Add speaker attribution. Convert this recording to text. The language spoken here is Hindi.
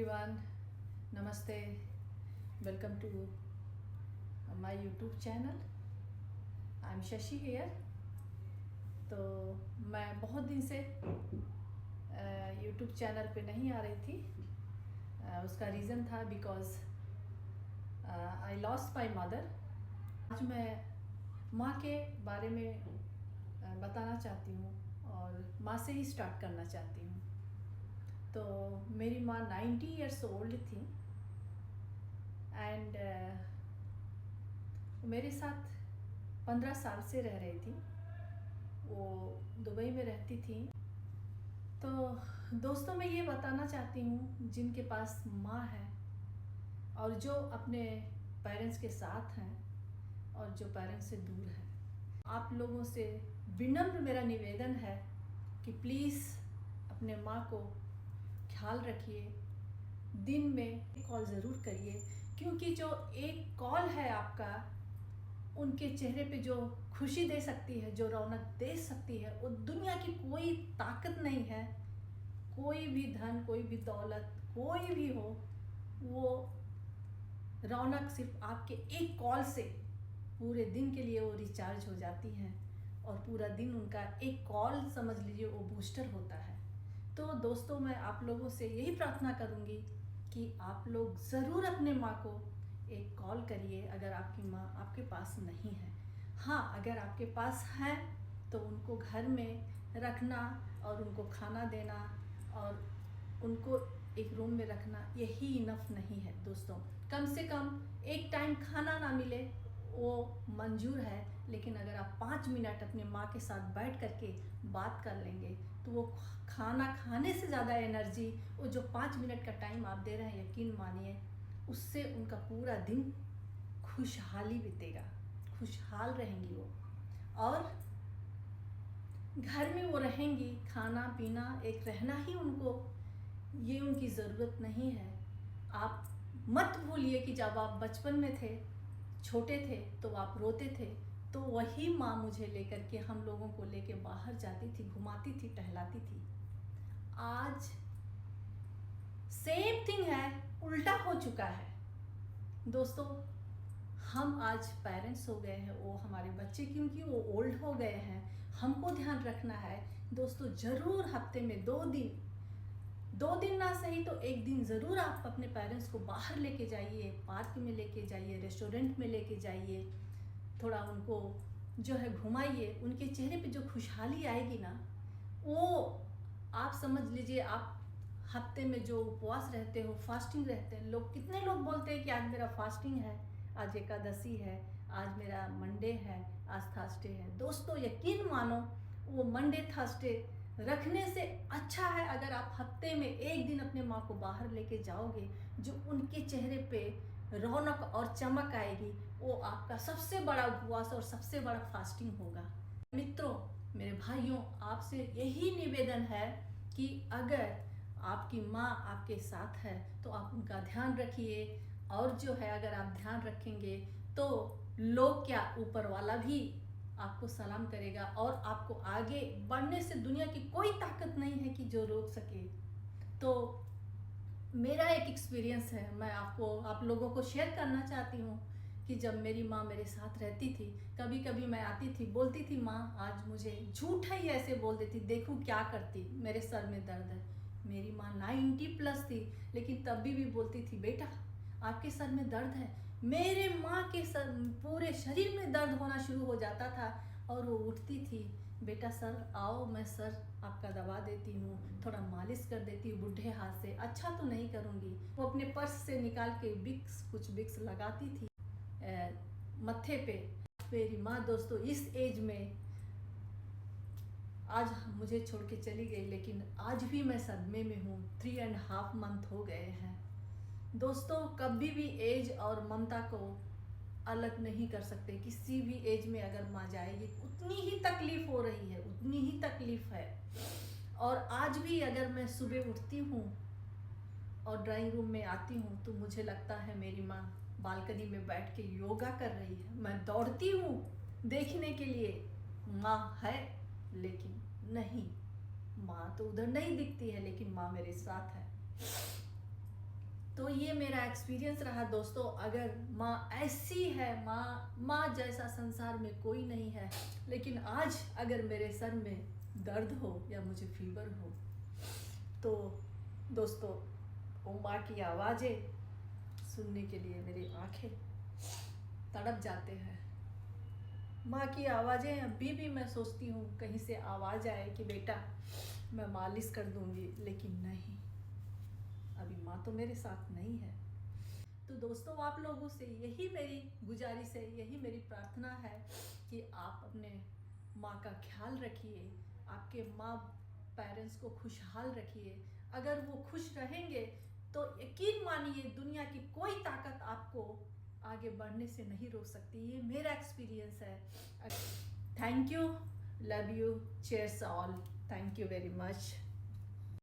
Speaker 1: everyone, namaste, welcome to my YouTube channel. I am Shashi here. तो मैं बहुत दिन से YouTube चैनल पे नहीं आ रही थी. उसका रीज़न था because I lost my mother. आज मैं माँ के बारे में बताना चाहती हूँ और माँ से ही स्टार्ट करना चाहती हूँ. तो मेरी माँ 90 ईयर्स ओल्ड थी एंड मेरे साथ 15 साल से रह रही थी. वो दुबई में रहती थी. तो दोस्तों मैं ये बताना चाहती हूँ जिनके पास माँ है और जो अपने पेरेंट्स के साथ हैं और जो पेरेंट्स से दूर हैं, आप लोगों से विनम्र मेरा निवेदन है कि प्लीज़ अपने माँ को ख्याल रखिए. दिन में कॉल ज़रूर करिए, क्योंकि जो एक कॉल है आपका उनके चेहरे पे जो खुशी दे सकती है, जो रौनक दे सकती है, वो दुनिया की कोई ताकत नहीं है. कोई भी धन, कोई भी दौलत, कोई भी हो, वो रौनक सिर्फ आपके एक कॉल से पूरे दिन के लिए वो रिचार्ज हो जाती है और पूरा दिन उनका एक कॉल समझ लीजिए वो बूस्टर होता है. तो दोस्तों मैं आप लोगों से यही प्रार्थना करूंगी कि आप लोग ज़रूर अपने माँ को एक कॉल करिए अगर आपकी माँ आपके पास नहीं है. हाँ, अगर आपके पास है तो उनको घर में रखना और उनको खाना देना और उनको एक रूम में रखना यही इनफ नहीं है दोस्तों. कम से कम एक टाइम खाना ना मिले वो मंजूर है, लेकिन अगर आप 5 मिनट अपने माँ के साथ बैठ करके बात कर लेंगे तो वो खाना खाने से ज़्यादा एनर्जी वो जो 5 मिनट का टाइम आप दे रहे हैं, यकीन मानिए उससे उनका पूरा दिन खुशहाली बीतेगा. खुशहाल रहेंगी वो और घर में वो रहेंगी. खाना पीना एक रहना ही उनको ये उनकी ज़रूरत नहीं है. आप मत भूलिए कि जब आप बचपन में थे, छोटे थे, तो आप रोते थे तो वही माँ मुझे लेकर के हम लोगों को लेके बाहर जाती थी, घुमाती थी, टहलाती थी. आज सेम थिंग है, उल्टा हो चुका है दोस्तों. हम आज पेरेंट्स हो गए हैं, वो हमारे बच्चे क्योंकि वो ओल्ड हो गए हैं, हमको ध्यान रखना है दोस्तों. ज़रूर हफ्ते में 2 दिन ना सही तो एक दिन ज़रूर आप अपने पेरेंट्स को बाहर लेके जाइए, पार्क में लेके जाइए, रेस्टोरेंट में लेके जाइए, थोड़ा उनको जो है घुमाइए. उनके चेहरे पे जो खुशहाली आएगी ना, वो आप समझ लीजिए. आप हफ्ते में जो उपवास रहते हो, फास्टिंग रहते हैं, लोग कितने लोग बोलते हैं कि आज मेरा फास्टिंग है, आज एकादशी है, आज मेरा मंडे है, आज थर्सडे है. दोस्तों यकीन मानो वो मंडे थर्सडे रखने से अच्छा है अगर आप हफ्ते में एक दिन अपने माँ को बाहर लेके जाओगे. जो उनके चेहरे पे रौनक और चमक आएगी वो आपका सबसे बड़ा उपवास और सबसे बड़ा फास्टिंग होगा. मित्रों, मेरे भाइयों, आपसे यही निवेदन है कि अगर आपकी माँ आपके साथ है तो आप उनका ध्यान रखिए. और जो है अगर आप ध्यान रखेंगे तो लोग क्या, ऊपर वाला भी आपको सलाम करेगा और आपको आगे बढ़ने से दुनिया की कोई ताकत नहीं है कि जो रोक सके. तो मेरा एक एक्सपीरियंस है, मैं आप लोगों को शेयर करना चाहती हूँ कि जब मेरी माँ मेरे साथ रहती थी, कभी कभी मैं आती थी, बोलती थी माँ आज मुझे, झूठा ही ऐसे बोल देती, देखूँ क्या करती, मेरे सर में दर्द है. मेरी माँ 90 प्लस थी लेकिन तब भी बोलती थी बेटा आपके सर में दर्द है. मेरे माँ के सर पूरे शरीर में दर्द होना शुरू हो जाता था और वो उठती थी, बेटा सर आओ, मैं सर आपका दबा देती हूँ, थोड़ा मालिश कर देती हूँ बुढ़े हाथ से, अच्छा तो नहीं करूँगी. वो अपने पर्स से निकाल के कुछ विक्स लगाती थी मत्थे पे. मेरी माँ दोस्तों इस एज में आज मुझे छोड़ के चली गई, लेकिन आज भी मैं सदमे में हूँ. 3.5 मंथ हो गए हैं दोस्तों. कभी भी एज और ममता को अलग नहीं कर सकते. किसी भी एज में अगर माँ जाएगी उतनी ही तकलीफ हो रही है, उतनी ही तकलीफ है. और आज भी अगर मैं सुबह उठती हूँ और ड्राइंग रूम में आती हूँ तो मुझे लगता है मेरी माँ बालकनी में बैठ के योगा कर रही है. मैं दौड़ती हूँ देखने के लिए माँ है, लेकिन नहीं, माँ तो उधर नहीं दिखती है, लेकिन माँ मेरे साथ है. तो ये मेरा एक्सपीरियंस रहा दोस्तों। अगर माँ ऐसी है, माँ जैसा संसार में कोई नहीं है। लेकिन आज अगर मेरे सर में दर्द हो या मुझे फीवर हो तो दोस्तों वो माँ की आवाज़ें सुनने के लिए मेरी आंखें तड़प जाते हैं। माँ की आवाज़ें अभी भी मैं सोचती हूँ कहीं से आवाज़ आए कि बेटा मैं मालिश कर दूँगी, लेकिन नहीं, अभी माँ तो मेरे साथ नहीं है। तो दोस्तों आप लोगों से यही मेरी गुजारिश है, यही मेरी प्रार्थना है कि आप अपने माँ का ख्याल रखिए, आपके माँ पेरेंट्स को खुशहाल रखिए। अगर वो खुश रहेंगे तो यकीन मानिए दुनिया की कोई ताकत आपको आगे बढ़ने से नहीं रोक सकती। ये मेरा एक्सपीरियंस है। Thank you, love you, cheers all, thank you very much.